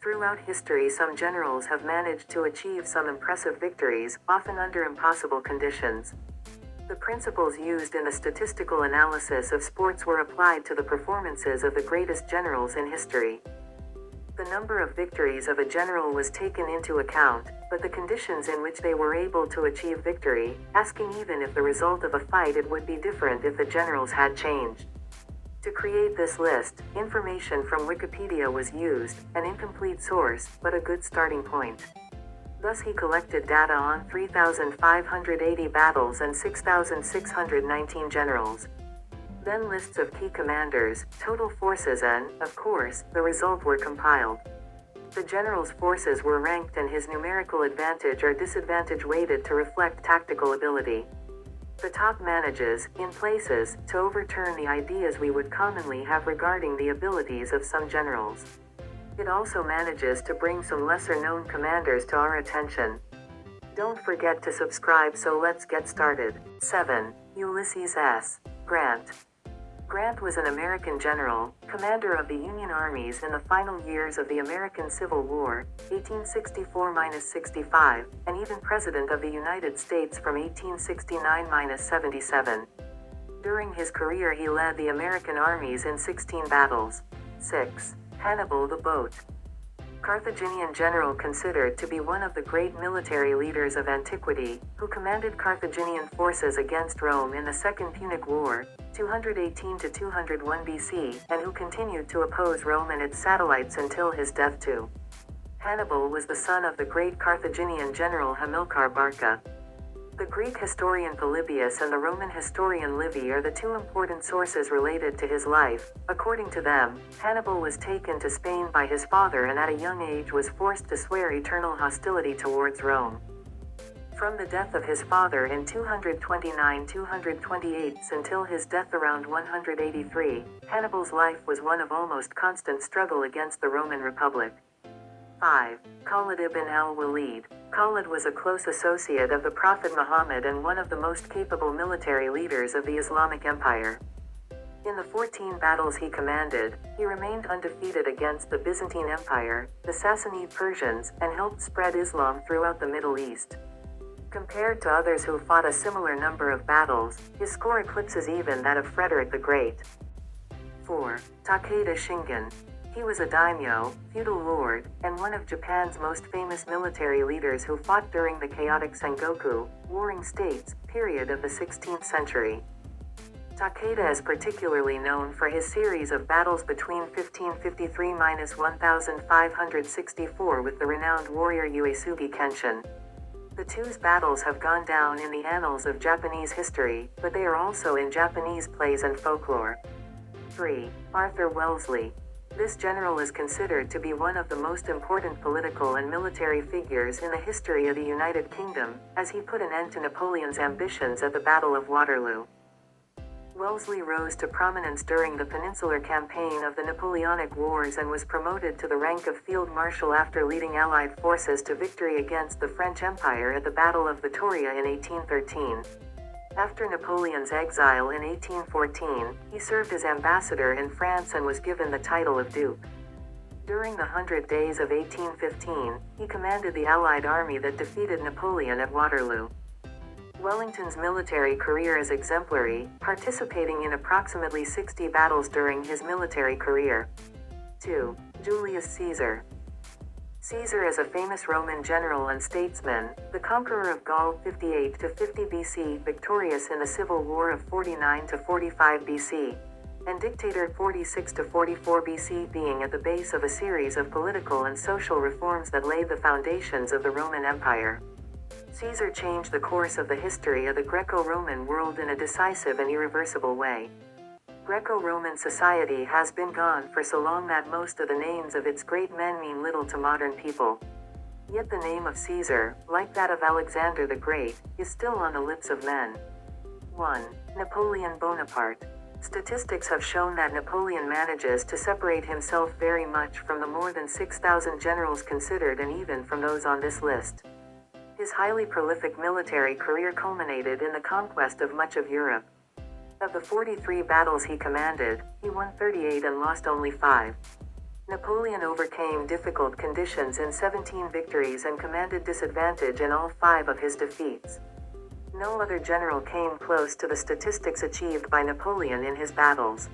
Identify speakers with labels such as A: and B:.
A: Throughout history, some generals have managed to achieve some impressive victories, often under impossible conditions. The principles used in the statistical analysis of sports were applied to the performances of the greatest generals in history. The number of victories of a general was taken into account, but the conditions in which they were able to achieve victory, asking even if the result of a fight it would be different if the generals had changed. To create this list, information from Wikipedia was used, an incomplete source, but a good starting point. Thus he collected data on 3,580 battles and 6,619 generals. Then lists of key commanders, total forces and, of course, the result were compiled. The general's forces were ranked and his numerical advantage or disadvantage weighted to reflect tactical ability. The top manages, in places, to overturn the ideas we would commonly have regarding the abilities of some generals. It also manages to bring some lesser-known commanders to our attention. Don't forget to subscribe, so let's get started. 7. Ulysses S. Grant. Grant was an American general, commander of the Union armies in the final years of the American Civil War, 1864-65, and even President of the United States from 1869-77. During his career he led the American armies in 16 battles. 6. Hannibal the Boat. Carthaginian general considered to be one of the great military leaders of antiquity, who commanded Carthaginian forces against Rome in the Second Punic War, 218-201 BC, and who continued to oppose Rome and its satellites until his death too. Hannibal was the son of the great Carthaginian general Hamilcar Barca. The Greek historian Polybius and the Roman historian Livy are the two important sources related to his life. According to them, Hannibal was taken to Spain by his father and at a young age was forced to swear eternal hostility towards Rome. From the death of his father in 229-228 until his death around 183, Hannibal's life was one of almost constant struggle against the Roman Republic. 5. Khalid ibn al-Walid. Khalid was a close associate of the Prophet Muhammad and one of the most capable military leaders of the Islamic Empire. In the 14 battles he commanded, he remained undefeated against the Byzantine Empire, the Sassanid Persians, and helped spread Islam throughout the Middle East. Compared to others who fought a similar number of battles, his score eclipses even that of Frederick the Great. 4. Takeda Singen. He was a daimyo, feudal lord, and one of Japan's most famous military leaders who fought during the chaotic Sengoku, Warring States, period of the 16th century. Takeda is particularly known for his series of battles between 1553-1564 with the renowned warrior Uesugi Kenshin. The two battles have gone down in the annals of Japanese history, but they are also in Japanese plays and folklore. 3. Arthur Wellesley. This general is considered to be one of the most important political and military figures in the history of the United Kingdom, as he put an end to Napoleon's ambitions at the Battle of Waterloo. Wellesley rose to prominence during the Peninsular Campaign of the Napoleonic Wars and was promoted to the rank of Field Marshal after leading Allied forces to victory against the French Empire at the Battle of Vittoria in 1813. After Napoleon's exile in 1814, he served as ambassador in France and was given the title of Duke. During the 100 Days of 1815, he commanded the Allied army that defeated Napoleon at Waterloo. Wellington's military career is exemplary, participating in approximately 60 battles during his military career. 2. Julius Caesar. Caesar is a famous Roman general and statesman, the conqueror of Gaul 58 to 50 BC, victorious in the Civil War of 49 to 45 BC, and dictator 46 to 44 BC, being at the base of a series of political and social reforms that laid the foundations of the Roman Empire. Caesar changed the course of the history of the Greco-Roman world in a decisive and irreversible way. Greco-Roman society has been gone for so long that most of the names of its great men mean little to modern people. Yet the name of Caesar, like that of Alexander the Great, is still on the lips of men. 1. Napoleon Bonaparte. Statistics have shown that Napoleon manages to separate himself very much from the more than 6,000 generals considered and even from those on this list. His highly prolific military career culminated in the conquest of much of Europe. Of the 43 battles he commanded, he won 38 and lost only 5. Napoleon overcame difficult conditions in 17 victories and commanded disadvantage in all 5 of his defeats. No other general came close to the statistics achieved by Napoleon in his battles.